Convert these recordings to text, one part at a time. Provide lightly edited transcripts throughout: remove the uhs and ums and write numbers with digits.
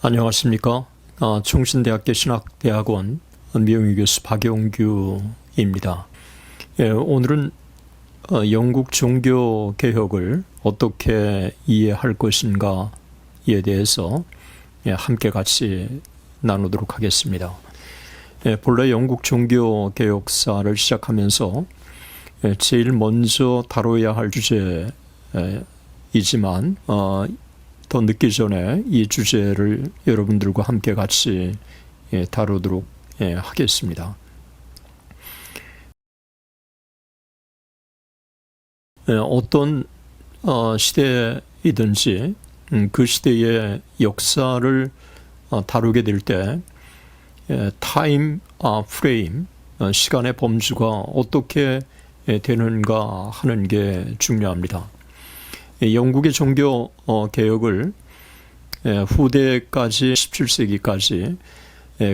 안녕하십니까. 충신대학교 신학대학원 미용의 교수 박용규입니다. 오늘은 영국 종교개혁을 어떻게 이해할 것인가에 대해서 함께 같이 나누도록 하겠습니다. 본래 영국 종교개혁사를 시작하면서 제일 먼저 다뤄야 할 주제이지만 더 늦기 전에 이 주제를 여러분들과 함께 같이 다루도록 하겠습니다. 어떤 시대이든지 그 시대의 역사를 다루게 될 때 타임 프레임, 시간의 범주가 어떻게 되는가 하는 게 중요합니다. 영국의 종교 개혁을 후대까지 17세기까지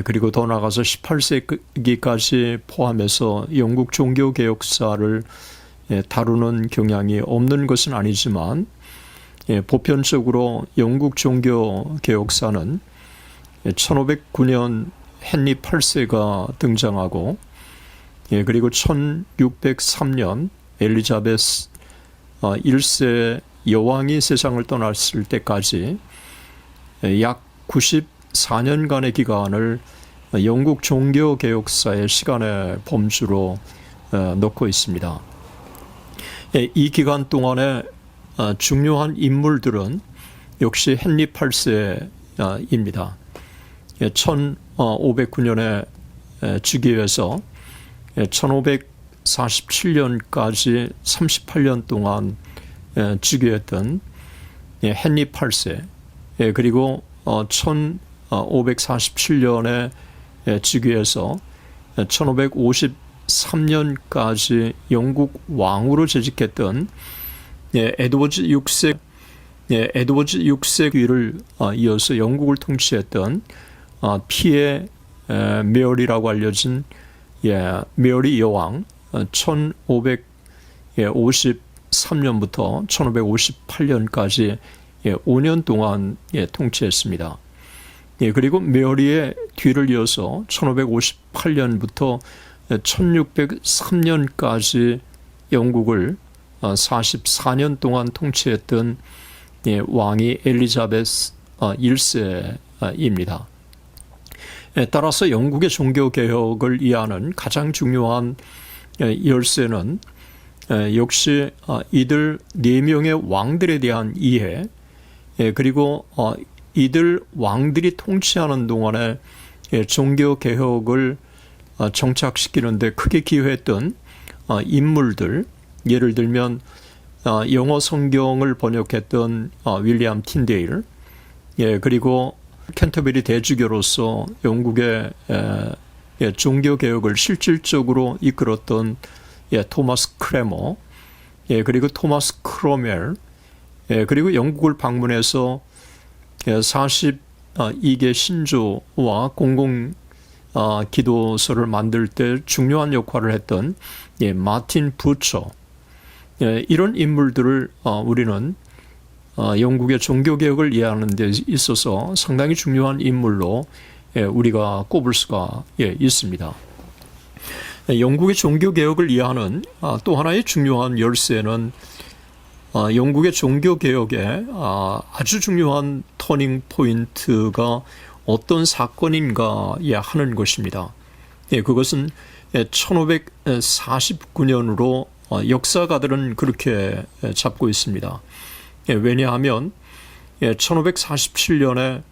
그리고 더 나아가서 18세기까지 포함해서 영국 종교 개혁사를 다루는 경향이 없는 것은 아니지만 보편적으로 영국 종교 개혁사는 1509년 헨리 8세가 등장하고 그리고 1603년 엘리자베스 1세 여왕이 세상을 떠났을 때까지 약 94년간의 기간을 영국 종교개혁사의 시간의 범주로 놓고 있습니다. 이 기간 동안에 중요한 인물들은 역시 헨리 8세입니다. 1509년에 즉위해서 1547년까지 38년 동안 즉위했던 헨리 8세, 그리고 1547년에 즉위해서 1553년까지 영국 왕으로 재직했던 에드워즈 6세 귀를 이어서 영국을 통치했던 피에 메어리라고 알려진 메어리 여왕, 1553년부터 1558년까지 5년 동안 통치했습니다. 그리고 메어리의 뒤를 이어서 1558년부터 1603년까지 영국을 44년 동안 통치했던 왕이 엘리자베스 1세입니다. 따라서 영국의 종교개혁을 이해하는 가장 중요한 열쇠는 역시 이들 4명의 왕들에 대한 이해, 그리고 이들 왕들이 통치하는 동안에 종교개혁을 정착시키는 데 크게 기여했던 인물들, 예를 들면 영어 성경을 번역했던 윌리엄 틴데일, 그리고 캔터베리 대주교로서 영국의 종교개혁을 실질적으로 이끌었던 토마스 크레머, 그리고 토마스 크로멜, 그리고 영국을 방문해서 42개 신조와 공공 기도서를 만들 때 중요한 역할을 했던 마틴 부처, 이런 인물들을 우리는 영국의 종교개혁을 이해하는 데 있어서 상당히 중요한 인물로 우리가 꼽을 수가 있습니다. 영국의 종교개혁을 이해하는 또 하나의 중요한 열쇠는 영국의 종교개혁의 아주 중요한 터닝 포인트가 어떤 사건인가 하는 것입니다. 그것은 1549년으로 역사가들은 그렇게 잡고 있습니다. 왜냐하면 1547년에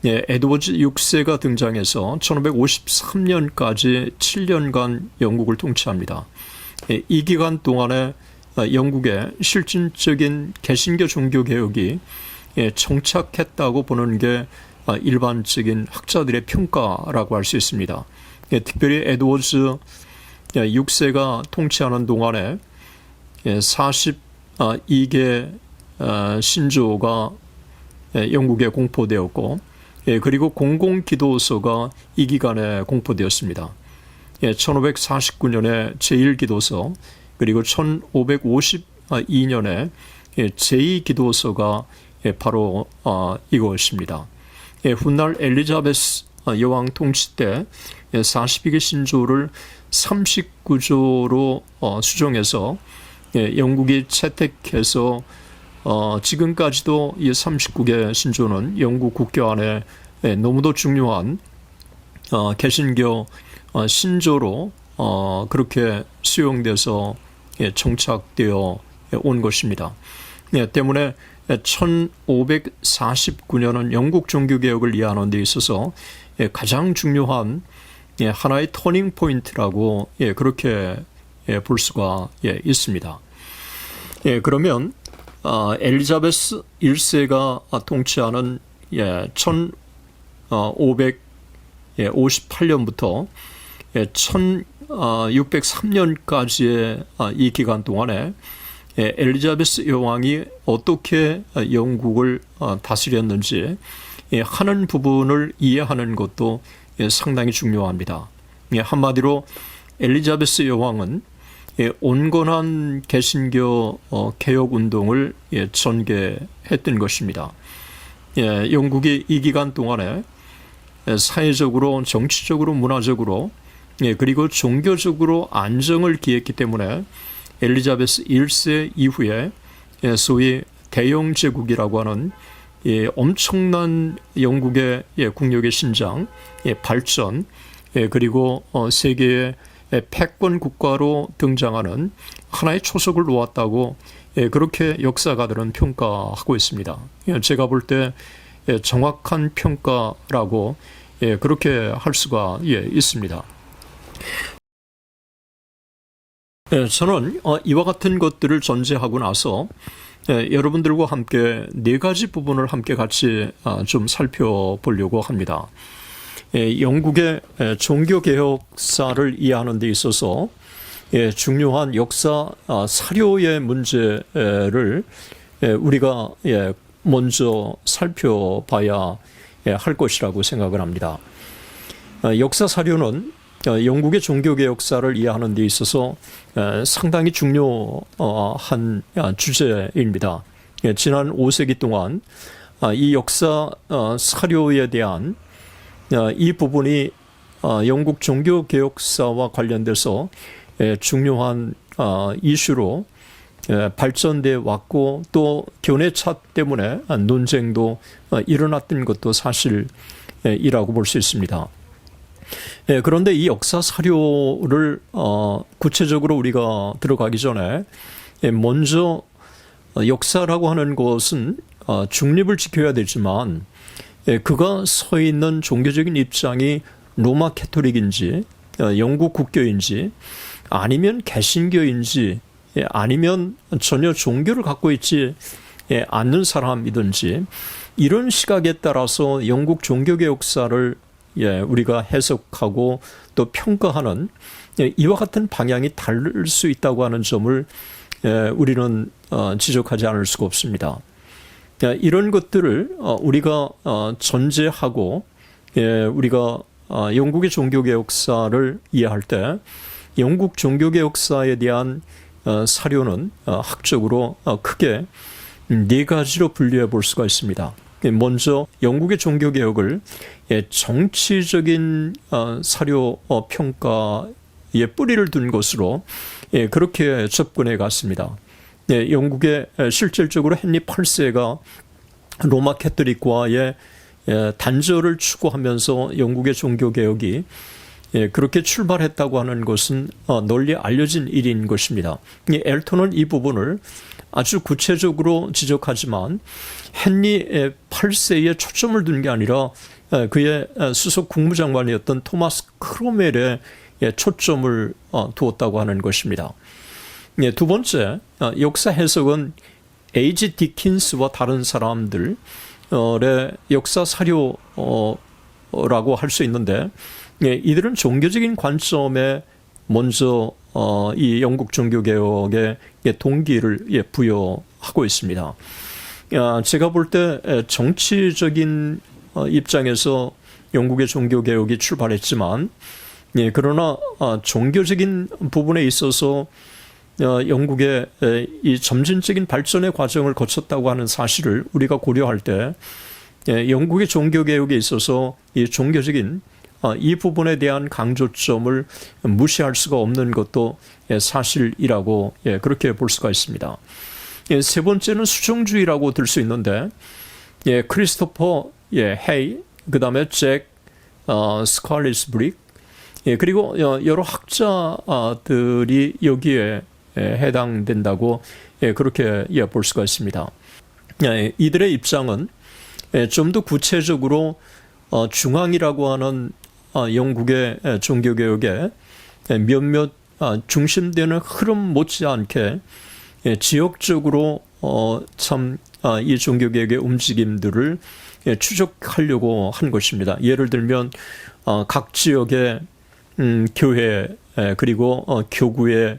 에드워즈 6세가 등장해서 1553년까지 7년간 영국을 통치합니다. 이 기간 동안에 영국의 실질적인 개신교 종교개혁이 정착했다고 보는 게 일반적인 학자들의 평가라고 할 수 있습니다. 특별히 에드워즈 6세가 통치하는 동안에 42개 신조가 영국에 공포되었고, 그리고 공공기도서가 이 기간에 공포되었습니다. 1549년에 제1기도서, 그리고 1552년에 제2기도서가 바로 이것입니다. 훗날 엘리자베스 여왕 통치 때 42개 신조를 39조로 수정해서 영국이 채택해서 지금까지도 이 39개 신조는 영국 국교 안에 너무도 중요한 개신교 신조로 그렇게 수용돼서 정착되어 온 것입니다. 때문에 1549년은 영국 종교개혁을 이해하는 데 있어서 가장 중요한 하나의 터닝 포인트라고 그렇게 볼 수가 있습니다. 그러면 엘리자베스 1세가 통치하는 1558년부터 1603년까지의 이 기간 동안에 엘리자베스 여왕이 어떻게 영국을 다스렸는지 하는 부분을 이해하는 것도 상당히 중요합니다. 한마디로 엘리자베스 여왕은 온건한 개신교 개혁운동을 전개했던 것입니다. 영국이 이 기간 동안에 사회적으로, 정치적으로, 문화적으로 그리고 종교적으로 안정을 기했기 때문에 엘리자베스 1세 이후에 소위 대영 제국이라고 하는 엄청난 영국의 국력의 신장, 발전, 그리고 세계의 패권 국가로 등장하는 하나의 초석을 놓았다고 그렇게 역사가들은 평가하고 있습니다. 제가 볼 때 정확한 평가라고 그렇게 할 수가 있습니다. 저는 이와 같은 것들을 전제하고 나서 여러분들과 함께 네 가지 부분을 함께 같이 좀 살펴보려고 합니다. 영국의 종교개혁사를 이해하는 데 있어서 중요한 역사 사료의 문제를 우리가 먼저 살펴봐야 할 것이라고 생각을 합니다. 역사 사료는 영국의 종교개혁사를 이해하는 데 있어서 상당히 중요한 주제입니다. 지난 5세기 동안 이 역사 사료에 대한 이 부분이 영국 종교개혁사와 관련돼서 중요한 이슈로 발전돼 왔고 또 견해차 때문에 논쟁도 일어났던 것도 사실이라고 볼 수 있습니다. 그런데 이 역사 사료를 구체적으로 우리가 들어가기 전에 먼저 역사라고 하는 것은 중립을 지켜야 되지만 그가 서 있는 종교적인 입장이 로마 캐토릭인지 영국 국교인지 아니면 개신교인지 아니면 전혀 종교를 갖고 있지 않는 사람이든지 이런 시각에 따라서 영국 종교개혁사를 우리가 해석하고 또 평가하는 이와 같은 방향이 다를 수 있다고 하는 점을 우리는 지적하지 않을 수가 없습니다. 이런 것들을 우리가 전제하고 우리가 영국의 종교개혁사를 이해할 때 영국 종교개혁사에 대한 사료는 학적으로 크게 네 가지로 분류해 볼 수가 있습니다. 먼저 영국의 종교개혁을 정치적인 사료 평가에 뿌리를 둔 것으로 그렇게 접근해 갔습니다. 영국의 실질적으로 헨리 8세가 로마 캐토릭과의 단절을 추구하면서 영국의 종교개혁이 그렇게 출발했다고 하는 것은 널리 알려진 일인 것입니다. 엘턴은 이 부분을 아주 구체적으로 지적하지만 헨리 8세에 초점을 둔 게 아니라 그의 수석 국무장관이었던 토마스 크로멜에 초점을 두었다고 하는 것입니다. 두 번째, 역사 해석은 A.G. 디킨스와 다른 사람들의 역사 사료라고 할 수 있는데 이들은 종교적인 관점에 먼저 이 영국 종교개혁의 동기를 부여하고 있습니다. 제가 볼 때 정치적인 입장에서 영국의 종교개혁이 출발했지만 그러나 종교적인 부분에 있어서 영국의 이 점진적인 발전의 과정을 거쳤다고 하는 사실을 우리가 고려할 때 영국의 종교개혁에 있어서 이 종교적인 이 부분에 대한 강조점을 무시할 수가 없는 것도 사실이라고 그렇게 볼 수가 있습니다. 세 번째는 수정주의라고 들 수 있는데 크리스토퍼 헤이, 그 다음에 잭 스칼리스브릭, 그리고 여러 학자들이 여기에 해당된다고 그렇게 볼 수가 있습니다. 이들의 입장은 좀 더 구체적으로 중앙이라고 하는 영국의 종교개혁에 몇몇 중심되는 흐름 못지않게 지역적으로 참 이 종교개혁의 움직임들을 추적하려고 한 것입니다. 예를 들면 각 지역의 교회, 그리고 교구의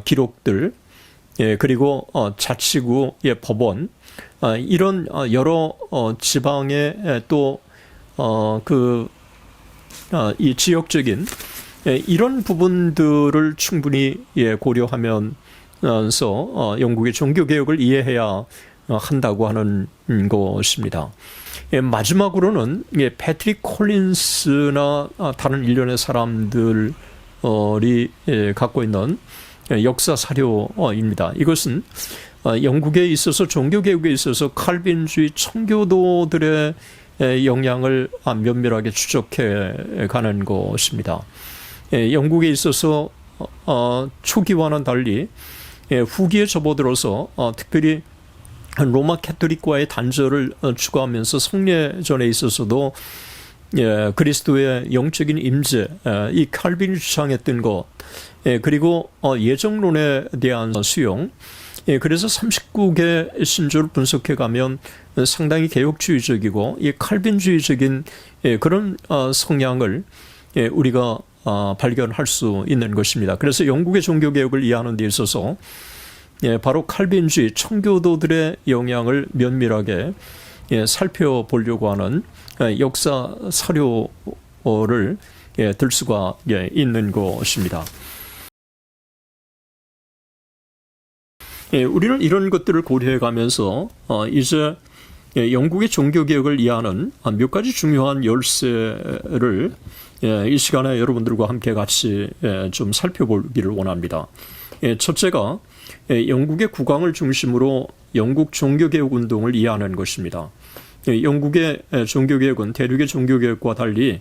기록들, 그리고 자치구의 법원, 이런 여러 지방의 또 이 지역적인 이런 부분들을 충분히 고려하면서 영국의 종교개혁을 이해해야 한다고 하는 것입니다. 마지막으로는 패트릭 콜린스나 다른 일련의 사람들이 갖고 있는 역사 사료입니다. 이것은 영국에 있어서 종교개혁에 있어서 칼빈주의 청교도들의 영향을 면밀하게 추적해 가는 것입니다. 영국에 있어서 초기와는 달리 후기에 접어들어서 특별히 로마 캐토릭과의 단절을 추구하면서 성례전에 있어서도 그리스도의 영적인 임재, 이 칼빈이 주장했던 것, 그리고 예정론에 대한 수용, 그래서 39개 신조를 분석해 가면 상당히 개혁주의적이고 이 칼빈주의적인 그런 성향을 우리가 발견할 수 있는 것입니다. 그래서 영국의 종교개혁을 이해하는 데 있어서 바로 칼빈주의 청교도들의 영향을 면밀하게 살펴보려고 하는 역사 사료를 들 수가 있는 것입니다. 우리는 이런 것들을 고려해 가면서 이제 영국의 종교개혁을 이해하는 몇 가지 중요한 열쇠를 이 시간에 여러분들과 함께 같이 좀 살펴보기를 원합니다. 첫째가 영국의 국왕을 중심으로 영국 종교개혁 운동을 이해하는 것입니다. 영국의 종교개혁은 대륙의 종교개혁과 달리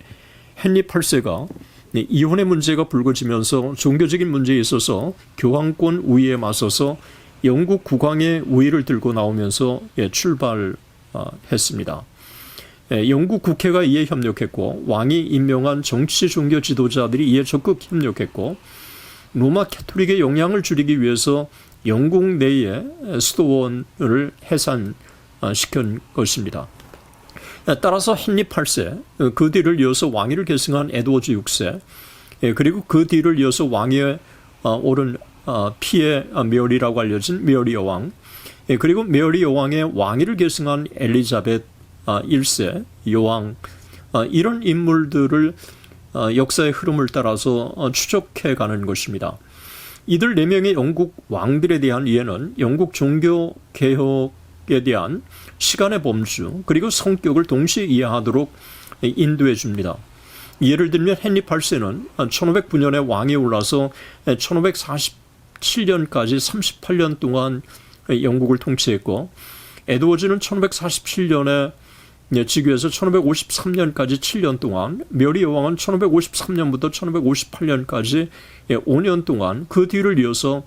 헨리 8세가 이혼의 문제가 불거지면서 종교적인 문제에 있어서 교황권 우위에 맞서서 영국 국왕의 우위를 들고 나오면서 출발했습니다. 영국 국회가 이에 협력했고 왕이 임명한 정치 종교 지도자들이 이에 적극 협력했고 로마 캐토릭의 영향을 줄이기 위해서 영국 내에 수도원을 해산시킨 것입니다. 따라서 헨리 8세, 그 뒤를 이어서 왕위를 계승한 에드워드 6세, 그리고 그 뒤를 이어서 왕위에 오른 피의 메어리라고 알려진 메어리 여왕, 그리고 메어리 여왕의 왕위를 계승한 엘리자벳 1세 여왕, 이런 인물들을 역사의 흐름을 따라서 추적해 가는 것입니다. 이들 4명의 영국 왕들에 대한 이해는 영국 종교 개혁에 대한 시간의 범주 그리고 성격을 동시에 이해하도록 인도해 줍니다. 예를 들면 헨리 8세는 1509년에 왕에 올라서 1547년까지 38년 동안 영국을 통치했고, 에드워즈는 1547년에 즉위해서 1553년까지 7년 동안, 메어리 여왕은 1553년부터 1558년까지 5년 동안, 그 뒤를 이어서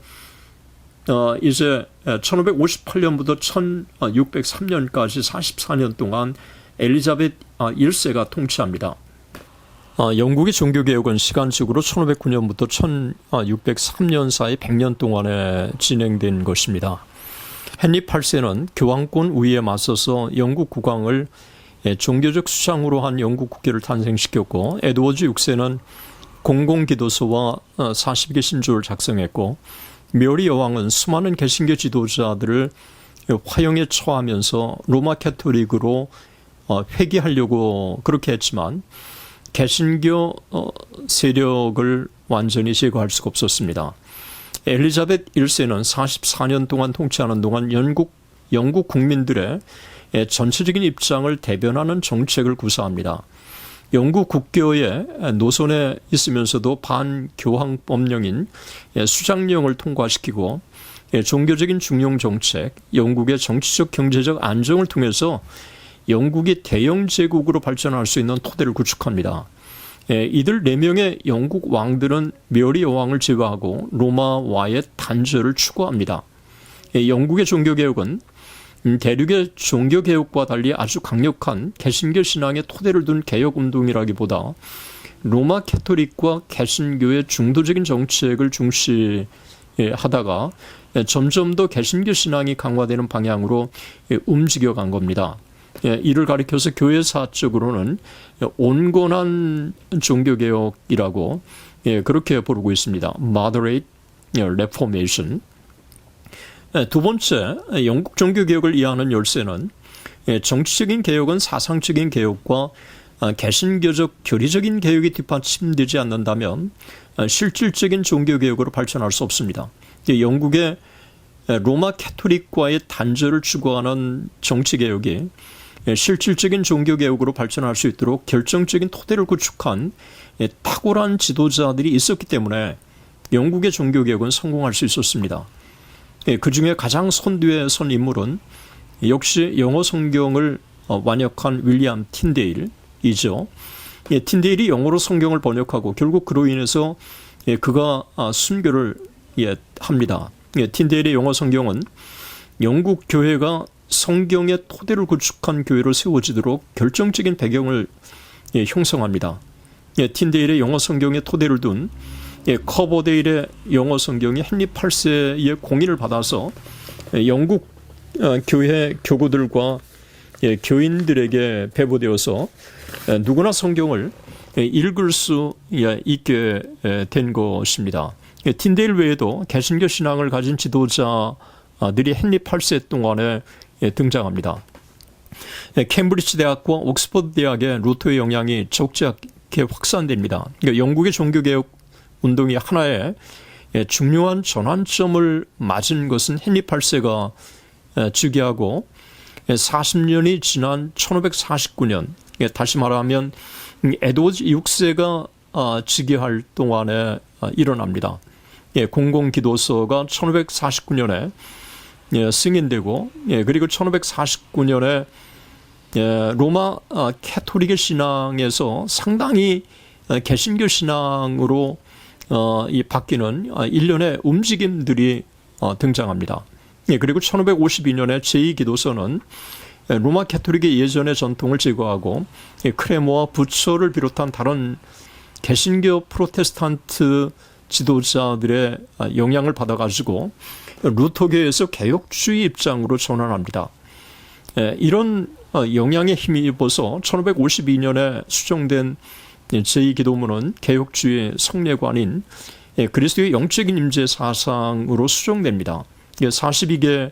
이제 1558년부터 1603년까지 44년 동안 엘리자벳 1세가 통치합니다. 영국의 종교개혁은 시간적으로 1509년부터 1603년 사이 100년 동안에 진행된 것입니다. 헨리 8세는 교황권 우위에 맞서서 영국 국왕을 종교적 수장으로 한 영국 국회를 탄생시켰고, 에드워드 6세는 공공기도서와 40개 신조를 작성했고, 메어리 여왕은 수많은 개신교 지도자들을 화형에 처하면서 로마 캐토릭으로 회귀하려고 그렇게 했지만 개신교 세력을 완전히 제거할 수가 없었습니다. 엘리자벳 1세는 44년 동안 통치하는 동안 영국 국민들의 전체적인 입장을 대변하는 정책을 구사합니다. 영국 국교의 노선에 있으면서도 반교황법령인 수장령을 통과시키고 종교적인 중용 정책, 영국의 정치적 경제적 안정을 통해서 영국이 대영 제국으로 발전할 수 있는 토대를 구축합니다. 이들 4명의 영국 왕들은 메리 여왕을 제외하고 로마와의 단절을 추구합니다. 영국의 종교개혁은 대륙의 종교개혁과 달리 아주 강력한 개신교 신앙의 토대를 둔 개혁운동이라기보다 로마 캐토릭과 개신교의 중도적인 정책을 중시하다가 점점 더 개신교 신앙이 강화되는 방향으로 움직여간 겁니다. 이를 가리켜서 교회사적으로는 온건한 종교개혁이라고 그렇게 부르고 있습니다. Moderate Reformation. 두 번째, 영국 종교개혁을 이해하는 열쇠는 정치적인 개혁은 사상적인 개혁과 개신교적 교리적인 개혁이 뒷받침되지 않는다면 실질적인 종교개혁으로 발전할 수 없습니다. 영국의 로마 캐토릭과의 단절을 추구하는 정치개혁이 실질적인 종교개혁으로 발전할 수 있도록 결정적인 토대를 구축한 탁월한 지도자들이 있었기 때문에 영국의 종교개혁은 성공할 수 있었습니다. 그 중에 가장 선두에 선 인물은 역시 영어 성경을 완역한 윌리엄 틴데일이죠. 틴데일이 영어로 성경을 번역하고 결국 그로 인해서 그가 순교를 합니다. 틴데일의 영어 성경은 영국 교회가 성경의 토대를 구축한 교회로 세워지도록 결정적인 배경을 형성합니다. 틴데일의 영어 성경의 토대를 둔 커버데일의 영어 성경이 헨리 8세의 공인을 받아서 영국 교회 교구들과 교인들에게 배부되어서 누구나 성경을 읽을 수 있게 된 것입니다. 틴데일 외에도 개신교 신앙을 가진 지도자들이 헨리 8세 동안에 등장합니다. 캠브리지 대학과 옥스퍼드 대학의 루터의 영향이 적지않게 확산됩니다. 그러니까 영국의 종교개혁 운동이 하나의 중요한 전환점을 맞은 것은 헨리 8세가 즉위하고 40년이 지난 1549년, 다시 말하면 에드워드 6세가 즉위할 동안에 일어납니다. 공공기도서가 1549년에 승인되고, 그리고 1549년에 로마 캐토릭의 신앙에서 상당히 개신교 신앙으로 이 바뀌는 일련의 움직임들이 등장합니다. 그리고 1552년에 제2기도서는 로마 캐토릭의 예전의 전통을 제거하고 크레모와 부처를 비롯한 다른 개신교 프로테스탄트 지도자들의 영향을 받아가지고 루터교에서 개혁주의 입장으로 전환합니다. 이런 영향에 힘입어서 1552년에 수정된 제2기도문은 개혁주의 성례관인 그리스도의 영적인 임재 사상으로 수정됩니다. 42개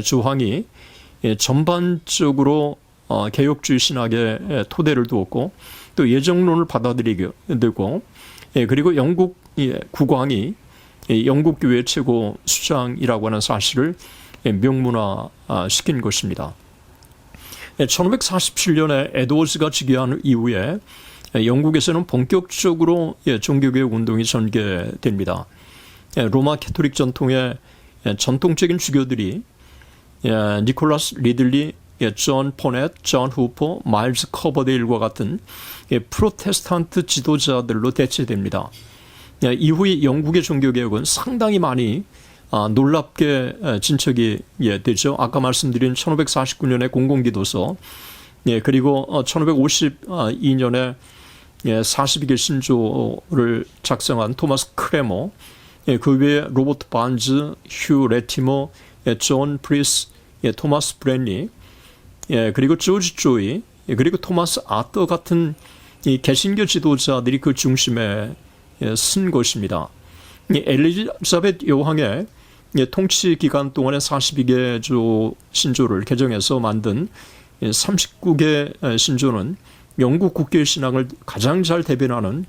조항이 전반적으로 개혁주의 신학의 토대를 두었고 또 예정론을 받아들이게 되고 그리고 영국 국왕이 영국 교회 최고 수장이라고 하는 사실을 명문화시킨 것입니다. 1547년에 에드워즈가 즉위한 이후에 영국에서는 본격적으로 종교개혁 운동이 전개됩니다. 로마 캐토릭 전통의 전통적인 주교들이 니콜라스 리들리, 존 포넷, 존 후퍼, 마일스 커버데일과 같은 프로테스탄트 지도자들로 대체됩니다. 이후에 영국의 종교개혁은 상당히 많이 놀랍게 진척이 되죠. 아까 말씀드린 1549년의 공공기도서, 그리고 1552년에 42개 신조를 작성한 토마스 크레모, 그 외에 로버트 반즈, 휴 레티머, 존 프리스, 토마스 브랜리, 그리고 조지 조이, 그리고 토마스 아터 같은 이 개신교 지도자들이 그 중심에 쓴 것입니다. 엘리자베트 여왕의 통치 기간 동안에 42개 신조를 개정해서 만든 39개 신조는 영국 국교의 신앙을 가장 잘 대변하는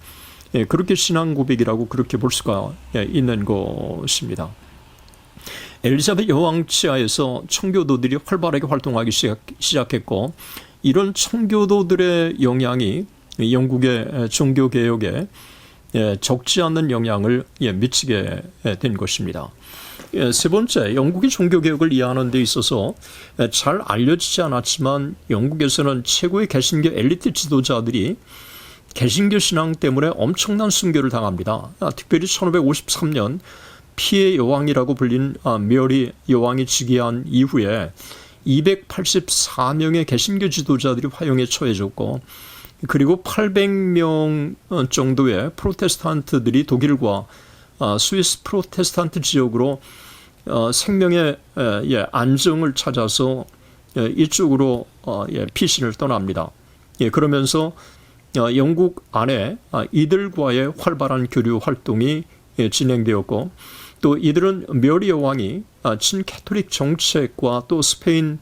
그렇게 신앙 고백이라고 그렇게 볼 수가 있는 것입니다. 엘리자베스 여왕 치하에서 청교도들이 활발하게 활동하기 시작했고, 이런 청교도들의 영향이 영국의 종교개혁에 적지 않은 영향을 미치게 된 것입니다. 세 번째, 영국의 종교개혁을 이해하는 데 있어서 잘 알려지지 않았지만 영국에서는 최고의 개신교 엘리트 지도자들이 개신교 신앙 때문에 엄청난 순교를 당합니다. 특별히 1553년 피해 여왕이라고 불린 메리 여왕이 즉위한 이후에 284명의 개신교 지도자들이 화형에 처해졌고, 그리고 800명 정도의 프로테스탄트들이 독일과 스위스 프로테스탄트 지역으로 생명의 안정을 찾아서 이쪽으로 피신을 떠납니다. 그러면서 영국 안에 이들과의 활발한 교류 활동이 진행되었고, 또 이들은 메리 여왕이 친캐톨릭 정책과 또 스페인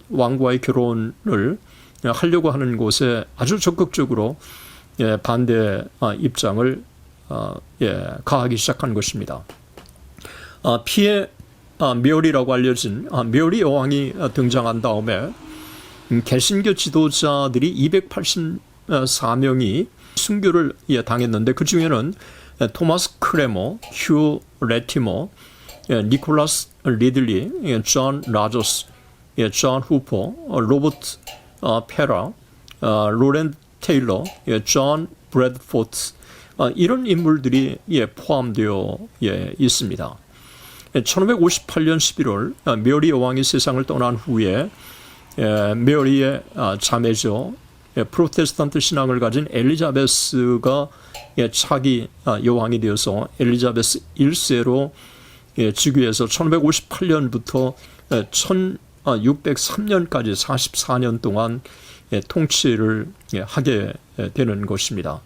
왕과의 결혼을 하려고 하는 곳에 아주 적극적으로 반대 입장을 가하기 시작한 것입니다. 피해 메리라고 알려진 메리 여왕이 등장한 다음에 개신교 지도자들이 284명이 순교를 당했는데, 그 중에는 토마스 크레머, 휴 레티머, 니콜라스 리들리, 존 라저스, 존 후퍼, 로버트 페라, 로렌 테일러, 존 브래드포트, 이런 인물들이 포함되어 있습니다. 1558년 11월 메리 여왕이 세상을 떠난 후에 메리의 자매죠, 프로테스탄트 신앙을 가진 엘리자베스가 차기 여왕이 되어서 엘리자베스 1세로 즉위해서 1558년부터 1603년까지 44년 동안 통치를 하게 되는 것입니다.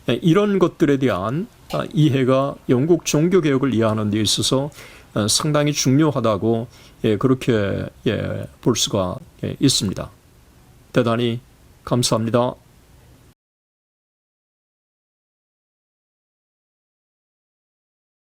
이런 것들에 대한 이해가 영국 종교개혁을 이해하는 데 있어서 상당히 중요하다고 그렇게 볼 수가 있습니다. 대단히 감사합니다.